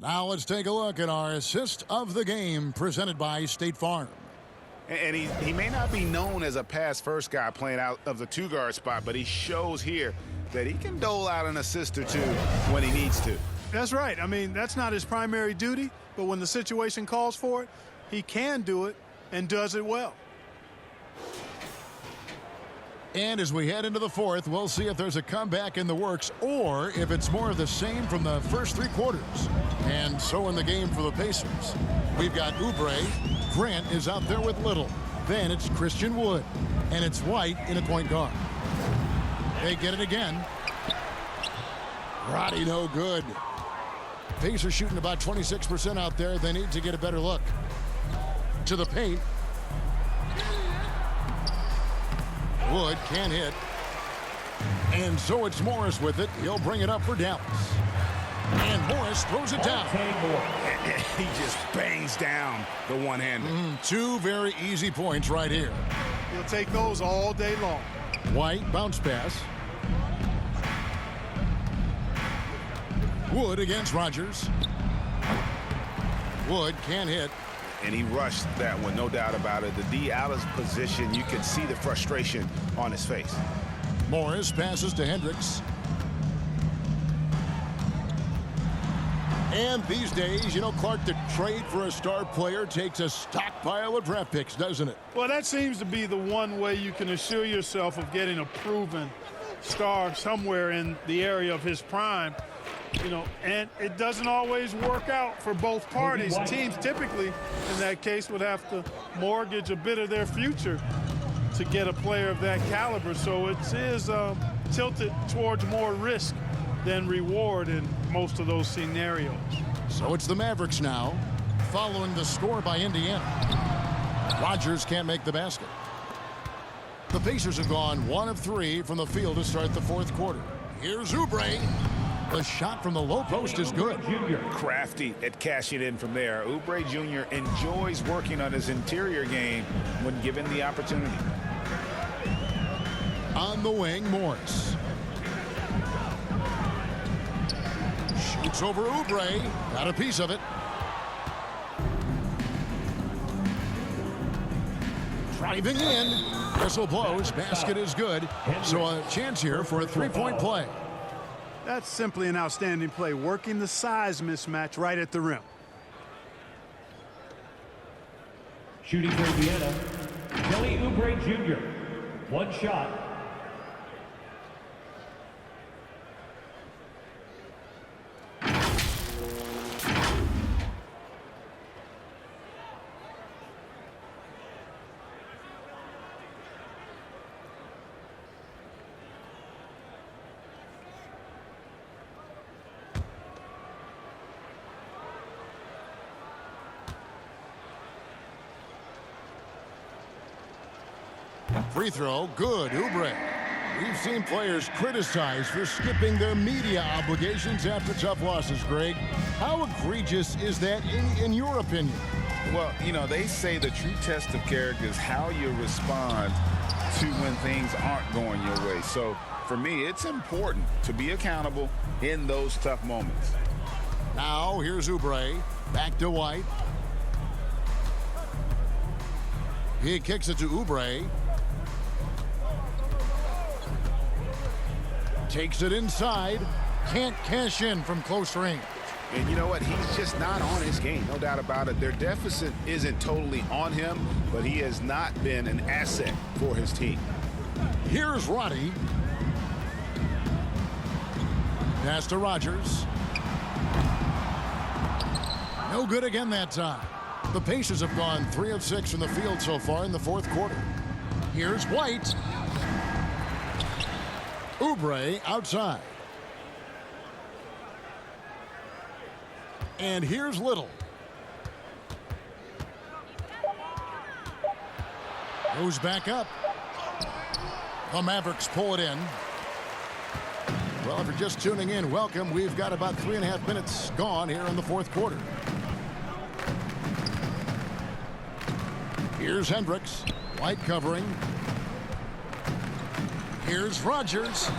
Now let's take a look at our assist of the game presented by State Farm. And he may not be known as a pass-first guy playing out of the two-guard spot, but he shows here that he can dole out an assist or two when he needs to. That's right. I mean, that's not his primary duty, but when the situation calls for it, he can do it and does it well. And as we head into the fourth, we'll see if there's a comeback in the works or if it's more of the same from the first three quarters. And so in the game for the Pacers, we've got Oubre. Grant is out there with Little. Then it's Christian Wood. And it's White in a point guard. They get it again. Roddy no good. Pacers shooting about 26% out there. They need to get a better look. To the paint. Wood can't hit. And so it's Morris with it. He'll bring it up for Dallas. And Morris throws it down. He just bangs down the one-hander. Two very easy points right here. He'll take those all day long. White bounce pass. Wood against Rogers. Wood can't hit. And he rushed that one, no doubt about it. The D out of position, you could see the frustration on his face. Morris passes to Hendricks. And these days, you know, Clark, the trade for a star player takes a stockpile of draft picks, doesn't it? Well, that seems to be the one way you can assure yourself of getting a proven star somewhere in the area of his prime. You know, and it doesn't always work out for both parties. Teams typically, in that case, would have to mortgage a bit of their future to get a player of that caliber. So it is tilted towards more risk than reward in most of those scenarios. So it's the Mavericks now, following the score by Indiana. Rogers can't make the basket. The Pacers have gone 1 of 3 from the field to start the fourth quarter. Here's Oubre. The shot from the low post is good. Crafty at cashing in from there. Oubre Jr. enjoys working on his interior game when given the opportunity. On the wing, Morris. Shoots over Oubre. Got a piece of it. Driving in. Whistle blows. Basket is good. So a chance here for a three-point play. That's simply an outstanding play, working the size mismatch right at the rim. Shooting for Indiana, Kelly Oubre Jr. One shot. Free throw, good, Oubre. We've seen players criticized for skipping their media obligations after tough losses, Greg. How egregious is that in your opinion? Well, you know, they say the true test of character is how you respond to when things aren't going your way. So, for me, it's important to be accountable in those tough moments. Now, here's Oubre. Back to White. He kicks it to Oubre. Takes it inside. Can't cash in from close range. And you know what? He's just not on his game. No doubt about it. Their deficit isn't totally on him, but he has not been an asset for his team. Here's Roddy. Pass to Rogers. No good again that time. The Pacers have gone 3 of 6 from the field so far in the fourth quarter. Here's White. Oubre outside. And here's Little. Goes back up. The Mavericks pull it in. Well, if you're just tuning in, welcome. We've got about 3.5 minutes gone here in the fourth quarter. Here's Hendricks. White covering. Here's Rogers.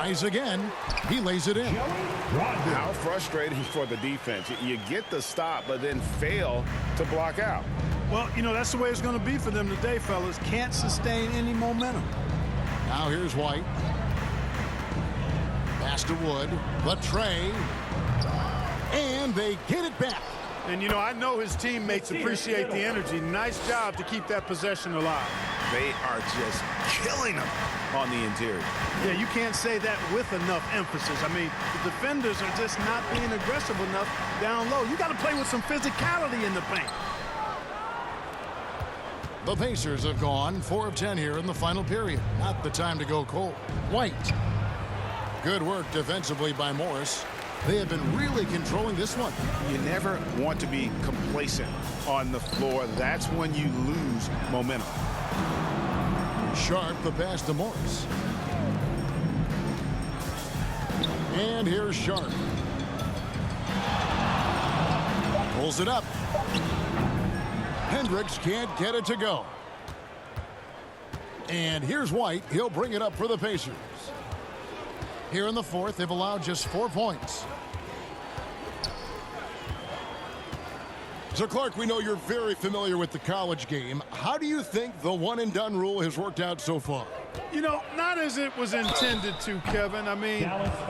Tries again. He lays it in. How frustrating for the defense. You get the stop, but then fail to block out. Well, you know, that's the way it's going to be for them today, fellas. Can't sustain any momentum. Now here's White. Pass to Wood. The tray. And they get it back. And, you know, I know his teammates appreciate the energy. Nice job to keep that possession alive. They are just killing them on the interior. Yeah, you can't say that with enough emphasis. I mean, the defenders are just not being aggressive enough down low. You got to play with some physicality in the paint. The Pacers have gone 4 of 10 here in the final period. Not the time to go cold. White. Good work defensively by Morris. They have been really controlling this one. You never want to be complacent on the floor. That's when you lose momentum. Sharp, the pass to Morris. And here's Sharp. Pulls it up. Hendricks can't get it to go. And here's White. He'll bring it up for the Pacers. Here in the fourth, they've allowed just 4 points. So, Clark, we know you're very familiar with the college game. How do you think the one-and-done rule has worked out so far? You know, not as it was intended to, Kevin. I mean,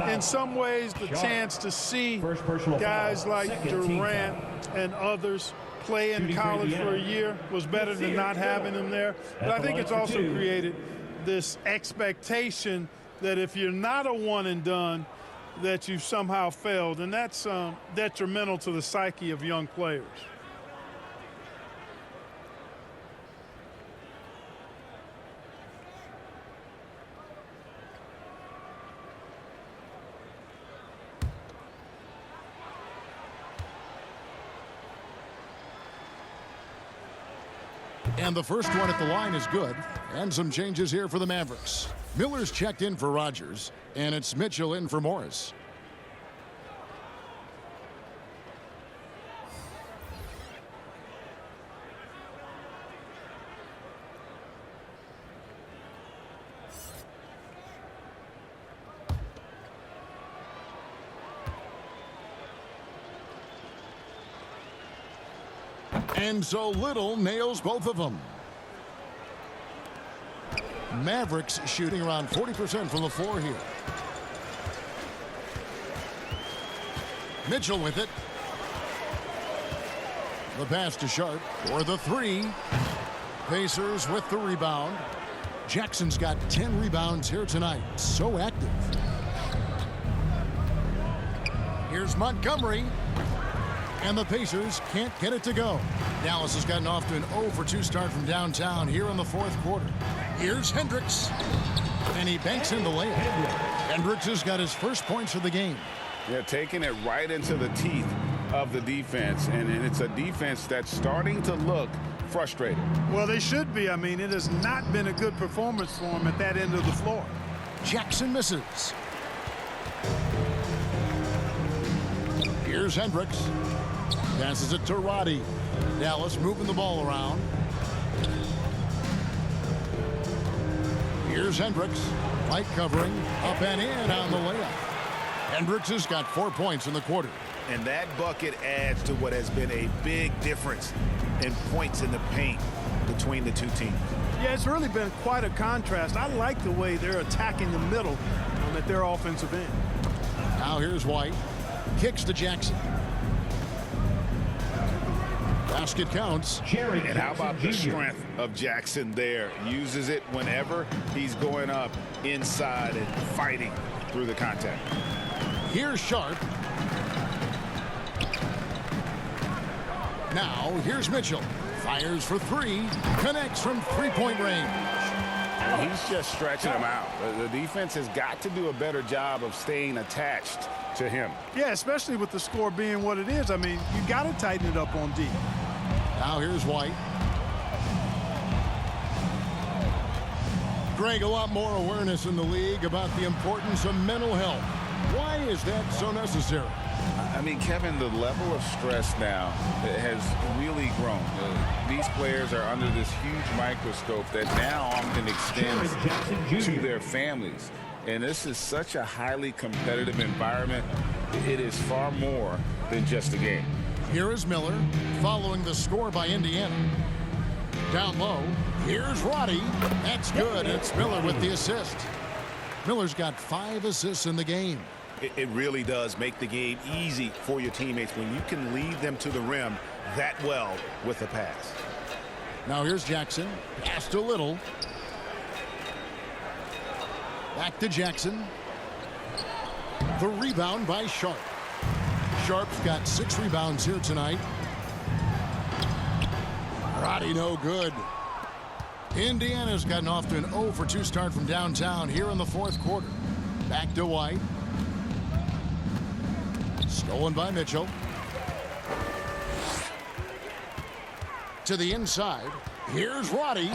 in some ways, the chance to see guys like Durant and others play in college for a year was better than not having them there. But I think it's also created this expectation that if you're not a one-and-done, that you've somehow failed. And that's detrimental to the psyche of young players. And the first one at the line is good. And some changes here for the Mavericks. Miller's checked in for Rodgers, and it's Mitchell in for Morris. And so Little nails both of them. Mavericks shooting around 40% from the floor here. Mitchell with it. The pass to Sharp for the three. Pacers with the rebound. Jackson's got 10 rebounds here tonight. So active. Here's Montgomery. And the Pacers can't get it to go. Dallas has gotten off to an 0 for 2 start from downtown here in the fourth quarter. Here's Hendricks. And he banks in the layup. Hendricks has got his first points of the game. Yeah, taking it right into the teeth of the defense. And it's a defense that's starting to look frustrated. Well, they should be. I mean, it has not been a good performance for them at that end of the floor. Jackson misses. Here's Hendricks. Passes it to Roddy. Dallas moving the ball around. Here's Hendricks. Light covering. Up and in on the layup. Hendricks has got 4 points in the quarter. And that bucket adds to what has been a big difference in points in the paint between the two teams. Yeah, it's really been quite a contrast. I like the way they're attacking the middle at their offensive end. Now here's White. Kicks to Jackson. Basket counts. And how about the strength of Jackson there? Uses it whenever he's going up inside and fighting through the contact. Here's Sharp. Now here's Mitchell. Fires for three. Connects from three-point range. He's just stretching him out. The defense has got to do a better job of staying attached to him. Yeah, especially with the score being what it is. I mean, you got to tighten it up on D. Now here's White. Greg, a lot more awareness in the league about the importance of mental health. Why is that so necessary? I mean, Kevin, the level of stress now has really grown. These players are under this huge microscope that now often extends to their families. And this is such a highly competitive environment. It is far more than just a game. Here is Miller following the score by Indiana. Down low, here's Roddy. That's good. It's Miller with the assist. Miller's got 5 assists in the game. It really does make the game easy for your teammates when you can lead them to the rim that well with a pass. Now here's Jackson. Passed a little. Back to Jackson. The rebound by Sharp. Sharp's got 6 rebounds here tonight. Roddy no good. Indiana's gotten off to an 0 for 2 start from downtown here in the 4th quarter. Back to White. Stolen by Mitchell. To the inside. Here's Roddy.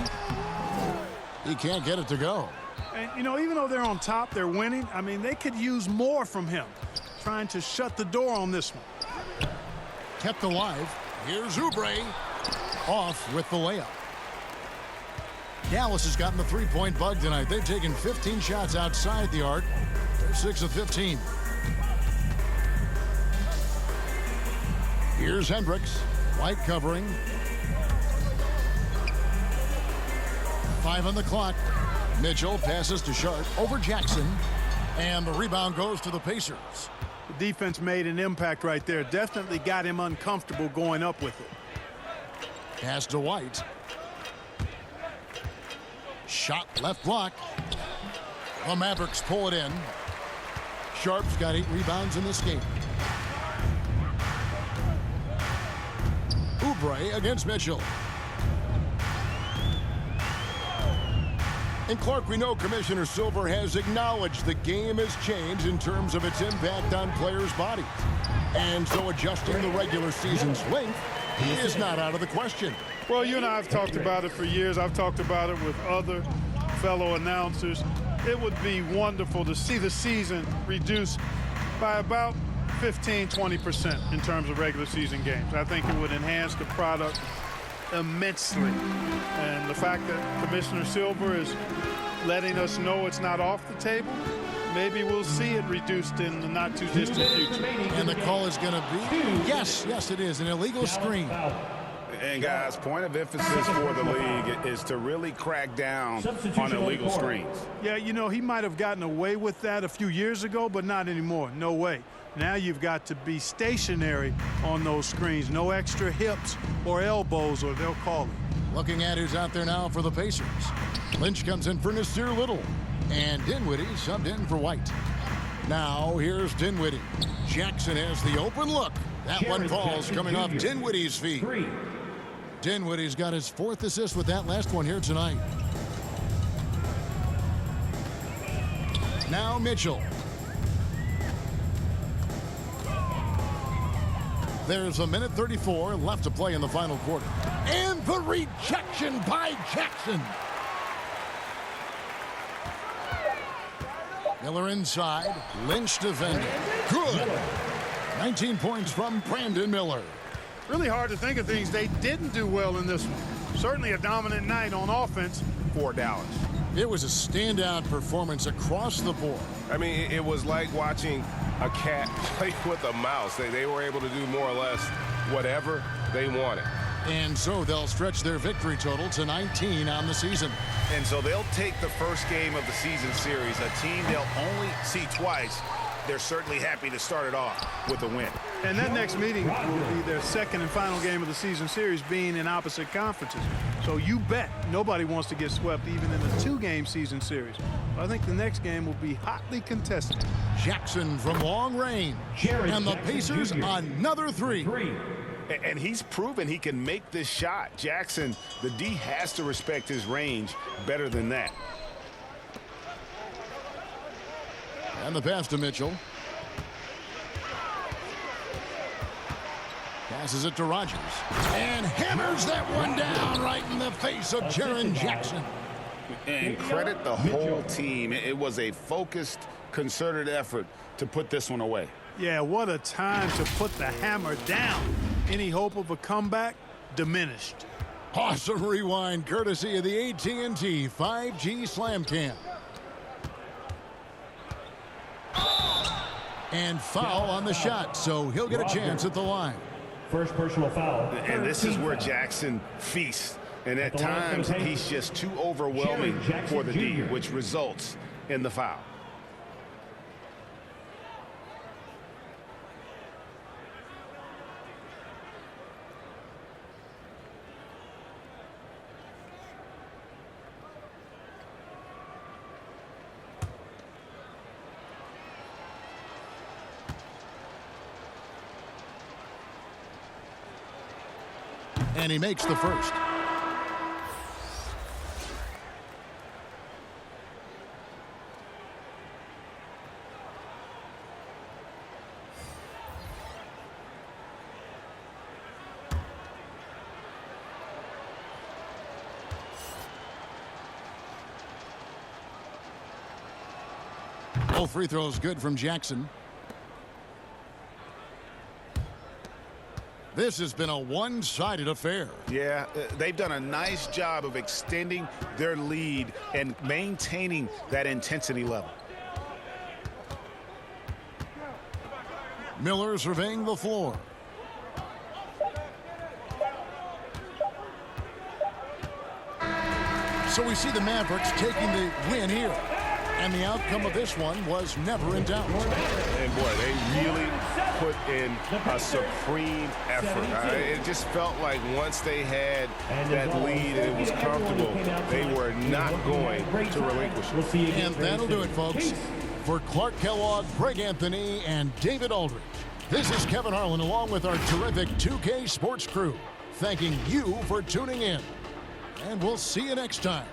He can't get it to go. And, you know, even though they're on top, they're winning. I mean, they could use more from him. Trying to shut the door on this one. Kept alive. Here's Oubre. Off with the layup. Dallas has gotten the 3-point bug tonight. They've taken 15 shots outside the arc. They're 6 of 15. Here's Hendricks. White covering. 5 on the clock. Mitchell passes to Sharp over Jackson. And the rebound goes to the Pacers. The defense made an impact right there. Definitely got him uncomfortable going up with it. Pass to White. Shot left block. The Mavericks pull it in. Sharp's got 8 rebounds in this game. Oubre against Mitchell. And Clark, we know Commissioner Silver has acknowledged the game has changed in terms of its impact on players' bodies. And so adjusting the regular season's length is not out of the question. Well, you and I have talked about it for years. I've talked about it with other fellow announcers. It would be wonderful to see the season reduced by about 15-20% in terms of regular season games. I think it would enhance the product immensely. And the fact that Commissioner Silver is letting us know it's not off the table, maybe we'll see it reduced in the not too distant future. And the call is going to be, yes, it is, an illegal screen. And guys, point of emphasis for the league is to really crack down on illegal screens. Yeah, you know, he might have gotten away with that a few years ago, but not anymore. No way. Now you've got to be stationary on those screens. No extra hips or elbows, or they'll call it. Looking at who's out there now for the Pacers. Lynch comes in for Nasir Little. And Dinwiddie subbed in for White. Now here's Dinwiddie. Jackson has the open look. That one falls coming off Dinwiddie's feet. Dinwiddie's got his 4th assist with that last one here tonight. Now Mitchell. There's 1:34 left to play in the final quarter. And the rejection by Jackson. Miller inside. Lynch defending. Good. 19 points from Brandon Miller. Really hard to think of things they didn't do well in this one. Certainly a dominant night on offense for Dallas. It was a standout performance across the board. I mean, it was like watching a cat play with a mouse. They were able to do more or less whatever they wanted. And so they'll stretch their victory total to 19 on the season. And so they'll take the first game of the season series, a team they'll only see twice. They're certainly happy to start it off with a win. And that next meeting will be their second and final game of the season series, being in opposite conferences. So you bet nobody wants to get swept even in the 2-game season series. I think the next game will be hotly contested. Jackson from long range. And the Pacers another 3. And he's proven he can make this shot. Jackson, the D has to respect his range better than that. And the pass to Mitchell. Passes it to Rogers. And hammers that one down right in the face of Jaren Jackson. And credit the whole team. It was a focused, concerted effort to put this one away. Yeah, what a time to put the hammer down. Any hope of a comeback diminished. Awesome rewind courtesy of the AT&T 5G Slam Cam. And foul on the shot, so he'll get a chance at the line. First personal foul. And this is where foul. Jackson feasts. And at At the line for the times, Pacers, he's just too overwhelming Jerry Jackson for the D, Jr. which results in the foul. And he makes the first. Both free throws good from Jackson. This has been a one-sided affair. Yeah, they've done a nice job of extending their lead and maintaining that intensity level. Miller surveying the floor. So we see the Mavericks taking the win here. And the outcome of this one was never in doubt. And boy, they really put in a supreme effort. It just felt like once they had that lead and it was comfortable, they were not going to relinquish it. And that'll do it, folks. For Clark Kellogg, Greg Anthony, and David Aldridge, this is Kevin Harlan along with our terrific 2K Sports crew, thanking you for tuning in. And we'll see you next time.